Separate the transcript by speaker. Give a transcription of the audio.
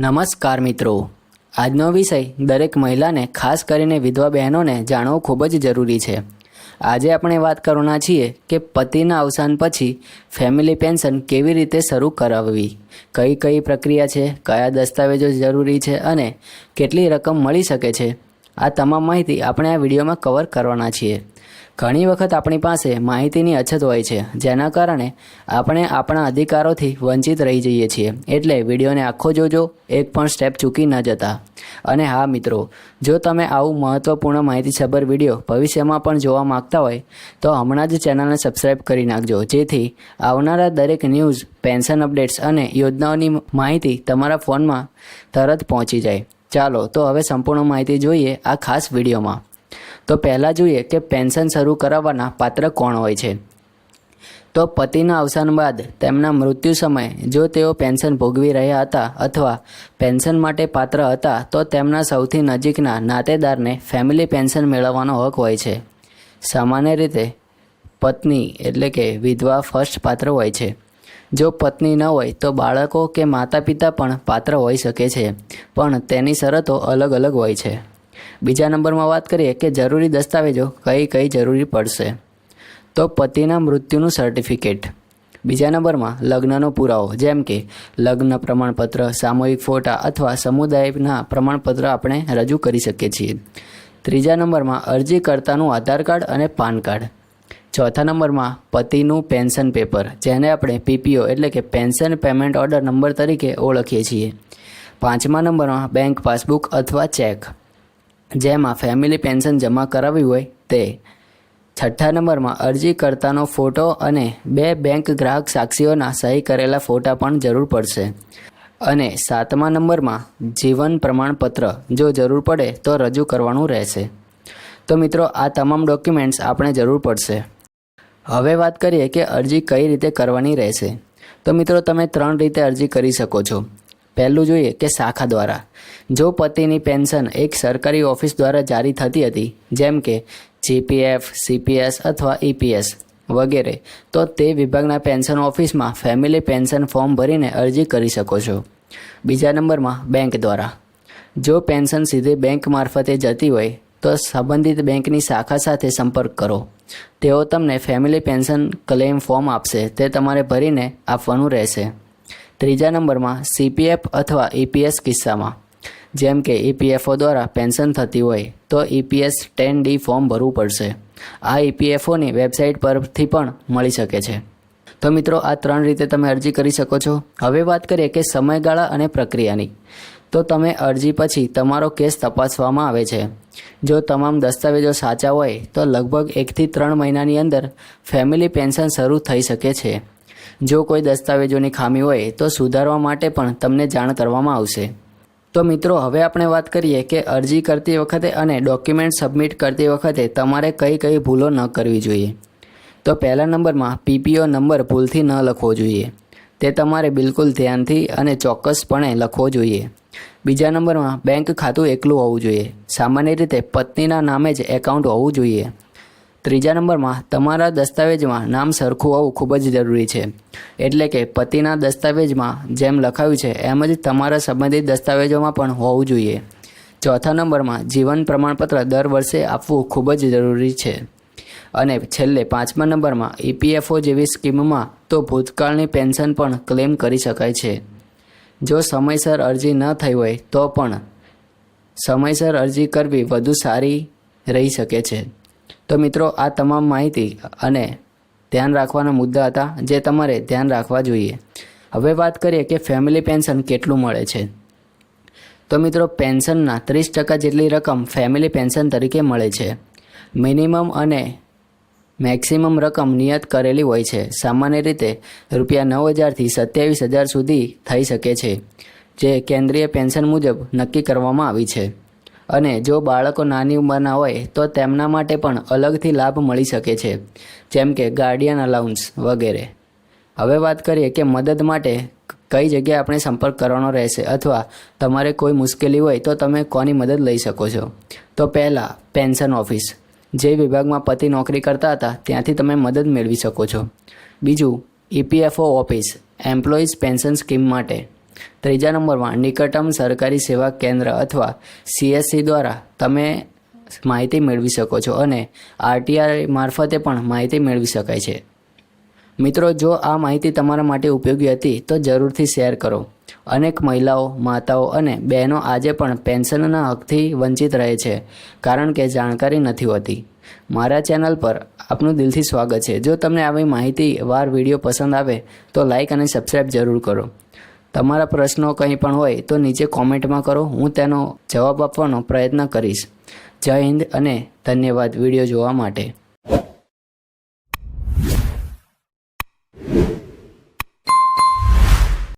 Speaker 1: નમસ્કાર મિત્રો, આજનો વિષય દરેક મહિલાને ખાસ કરીને વિધવા બહેનોને જાણવો ખૂબ જ જરૂરી છે। આજે આપણે વાત કરવાના છીએ કે પતિના અવસાન પછી ફેમિલી પેન્શન કેવી રીતે શરૂ કરાવવી, કઈ કઈ પ્રક્રિયા છે, કયા દસ્તાવેજો જરૂરી છે અને કેટલી રકમ મળી શકે છે। આ તમામ માહિતી આપણે આ વિડીયોમાં કવર કરવાના છીએ। ઘણી વખત આપણી પાસે માહિતીની અછત હોય છે, જેના કારણે આપણે આપણા અધિકારોથી વંચિત રહી જઈએ છીએ। એટલે વિડીયોને આખો જોજો, એક પણ સ્ટેપ ચૂકી ન જતા। અને હા મિત્રો, જો તમે આવું મહત્વપૂર્ણ માહિતીસભર વિડીયો ભવિષ્યમાં પણ જોવા માંગતા હોય તો હમણાં જ ચેનલને સબસ્ક્રાઈબ કરી નાખજો, જેથી આવનારા દરેક ન્યૂઝ, પેન્શન અપડેટ્સ અને યોજનાઓની માહિતી તમારા ફોનમાં તરત પહોંચી જાય। ચાલો તો હવે સંપૂર્ણ માહિતી જોઈએ આ ખાસ વિડીયોમાં। તો પહેલાં જોઈએ કે પેન્શન શરૂ કરાવવાના પાત્ર કોણ હોય છે। તો પતિના અવસાન બાદ તેમના મૃત્યુ સમયે જો તેઓ પેન્શન ભોગવી રહ્યા હતા અથવા પેન્શન માટે પાત્ર હતા તો તેમના સૌથી નજીકના નાતેદારને ફેમિલી પેન્શન મેળવવાનો હક હોય છે। સામાન્ય રીતે પત્ની એટલે કે વિધવા ફર્સ્ટ પાત્ર હોય છે। જો પત્ની ન હોય તો બાળકો કે માતા પિતા પણ પાત્ર હોઈ શકે છે, પણ તેની શરતો અલગ અલગ હોય છે। બીજા નંબરમાં વાત કરીએ કે જરૂરી દસ્તાવેજો કઈ જરૂરી પડશે। તો પતિના મૃત્યુનું સર્ટિફિકેટ। બીજા નંબરમાં લગ્નનો પુરાવો, જેમ કે લગ્ન પ્રમાણપત્ર, સામૂહિક ફોટા અથવા સમુદાયના પ્રમાણપત્ર આપણે રજૂ કરી શકીએ છીએ। ત્રીજા નંબરમાં અરજીકર્તાનું આધાર કાર્ડ અને પાન કાર્ડ। ચોથા નંબરમાં પતિનું પેન્શન પેપર, જેને આપણે પીપીઓ એટલે કે પેન્શન પેમેન્ટ ઓર્ડર નંબર તરીકે ઓળખીએ છીએ। પાંચમા નંબરમાં બેંક પાસબુક અથવા ચેક, જેમાં ફેમિલી પેન્શન જમા કરાવી હોય તે। છઠ્ઠા નંબરમાં અરજીકર્તાનો ફોટો અને 2 બેંક ગ્રાહક સાક્ષીઓના સહી કરેલા ફોટા પણ જરૂર પડશે। અને સાતમા નંબરમાં જીવન પ્રમાણપત્ર જો જરૂર પડે તો રજૂ કરવાનું રહેશે। તો મિત્રો, આ તમામ ડોક્યુમેન્ટ્સ આપણે જરૂર પડશે। હવે વાત કરીએ કે અરજી કઈ રીતે કરવાની રહેશે। તો મિત્રો, તમે 3 રીતે અરજી કરી શકો છો। પહેલું જોઈએ કે શાખા દ્વારા। જો પતિની પેન્શન એક સરકારી ઓફિસ દ્વારા જારી થતી હતી, જેમ કે જીપીએફ, સીપીએસ અથવા ઈપીએસ વગેરે, તો તે વિભાગના પેન્શન ઓફિસમાં ફેમિલી પેન્શન ફોર્મ ભરીને અરજી કરી શકો છો। બીજા નંબરમાં બેંક દ્વારા। જો પેન્શન સીધી બેંક મારફતે જતી હોય તો સંબંધિત બેંકની શાખા સાથે સંપર્ક કરો। તેઓ તમને ફેમિલી પેન્શન ક્લેમ ફોર્મ આપશે, તે તમારે ભરીને આપવાનું રહેશે। ત્રીજા નંબરમાં સીપીએફ અથવા ઈપીએસ કિસ્સામાં, જેમ કે ઈપીએફઓ દ્વારા પેન્શન થતી હોય તો ઈપીએસ 10D ફોર્મ ભરવું પડશે। આ ઈપીએફઓની વેબસાઇટ પરથી પણ મળી શકે છે। તો મિત્રો, આ 3 રીતે તમે અરજી કરી શકો છો। હવે વાત કરીએ કે સમયગાળા અને પ્રક્રિયાની। તો તમે અરજી પછી તમારો કેસ તપાસવામાં આવે છે। જો તમામ દસ્તાવેજો સાચા હોય તો લગભગ 1 થી 3 મહિનાની અંદર ફેમિલી પેન્શન શરૂ થઈ શકે છે। જો કોઈ દસ્તાવેજોની ખામી હોય તો સુધારવા માટે પણ તમને જાણ કરવામાં આવશે। તો મિત્રો, હવે આપણે વાત કરીએ કે અરજી કરતી વખતે અને ડોક્યુમેન્ટ સબમિટ કરતી વખતે તમારે કઈ ભૂલો ન કરવી જોઈએ। તો પહેલા નંબરમાં પીપીઓ નંબર ભૂલથી ન લખવો જોઈએ, તે તમારે બિલકુલ ધ્યાનથી અને ચોક્કસપણે લખવો જોઈએ। બીજા નંબરમાં બેંક ખાતું એકલું હોવું જોઈએ, સામાન્ય રીતે પત્નીના નામે જ એકાઉન્ટ હોવું જોઈએ। ત્રીજા નંબરમાં તમારા દસ્તાવેજમાં નામ સરખું હોવું ખૂબ જ જરૂરી છે, એટલે કે પતિના દસ્તાવેજમાં જેમ લખાયું છે એમ જ તમારા સંબંધિત દસ્તાવેજોમાં પણ હોવું જોઈએ। ચોથા નંબરમાં જીવન પ્રમાણપત્ર દર વર્ષે આપવું ખૂબ જ જરૂરી છે। અને છેલ્લે 5મા નંબરમાં ઈપીએફઓ જેવી સ્કીમમાં તો ભૂતકાળની પેન્શન પણ ક્લેમ કરી શકાય છે। જો સમયસર અરજી ન થઈ હોય તો પણ સમયસર અરજી કરવી વધુ સારી રહી શકે છે। તો મિત્રો, આ તમામ માહિતી અને ધ્યાન રાખવાના મુદ્દા હતા જે તમારે ધ્યાન રાખવા જોઈએ। હવે વાત કરીએ કે ફેમિલી પેન્શન કેટલું મળે છે। તો મિત્રો, પેન્શનના 30% જેટલી રકમ ફેમિલી પેન્શન તરીકે મળે છે। મિનિમમ અને મેક્સિમમ રકમ નિયત કરેલી હોય છે। સામાન્ય રીતે ₹9,000 થી 27,000 સુધી થઈ શકે છે, જે કેન્દ્રીય પેન્શન મુજબ નક્કી કરવામાં આવી છે। અને જો બાળકો નાની ઉંમરના હોય તો તેમના માટે પણ અલગથી લાભ મળી શકે છે, જેમ કે ગાર્ડિયન અલાઉન્સ વગેરે। હવે વાત કરીએ કે મદદ માટે કઈ જગ્યાએ આપણે સંપર્ક કરવાનો રહેશે અથવા તમારે કોઈ મુશ્કેલી હોય તો તમે કોની મદદ લઈ શકો છો। તો પહેલાં પેન્શન ઓફિસ, જે વિભાગમાં પતિ નોકરી કરતા હતા ત્યાંથી તમે મદદ મેળવી શકો છો। બીજું EPFO office, employees pension scheme માટે। ત્રીજા નંબરમાં નિકટમ સરકારી સેવા કેન્દ્ર અથવા CSC દ્વારા તમે માહિતી મેળવી શકો છો અને RTI મારફતે પણ માહિતી મેળવી શકાય છે. મિત્રો, જો આ માહિતી તમારા માટે ઉપયોગી હતી તો જરૂરથી શેર કરો. અનેક મહિલાઓ, માતાઓ અને બહેનો આજે પણ પેન્શનના હકથી વંચિત રહે છે કારણ કે જાણકારી નથી હોતી. મારા ચેનલ પર આપનું દિલથી સ્વાગત છે. જો તમને આવી માહિતીવાર વિડીયો પસંદ આવે તો લાઈક અને સબસ્ક્રાઈબ જરૂર કરો. તમારા પ્રશ્નો કંઈ પણ હોય તો નીચે કોમેન્ટમાં કરો, હું તેનો જવાબ આપવાનો પ્રયત્ન કરીશ. જય હિન્દ અને ધન્યવાદ વિડીયો જોવા માટે.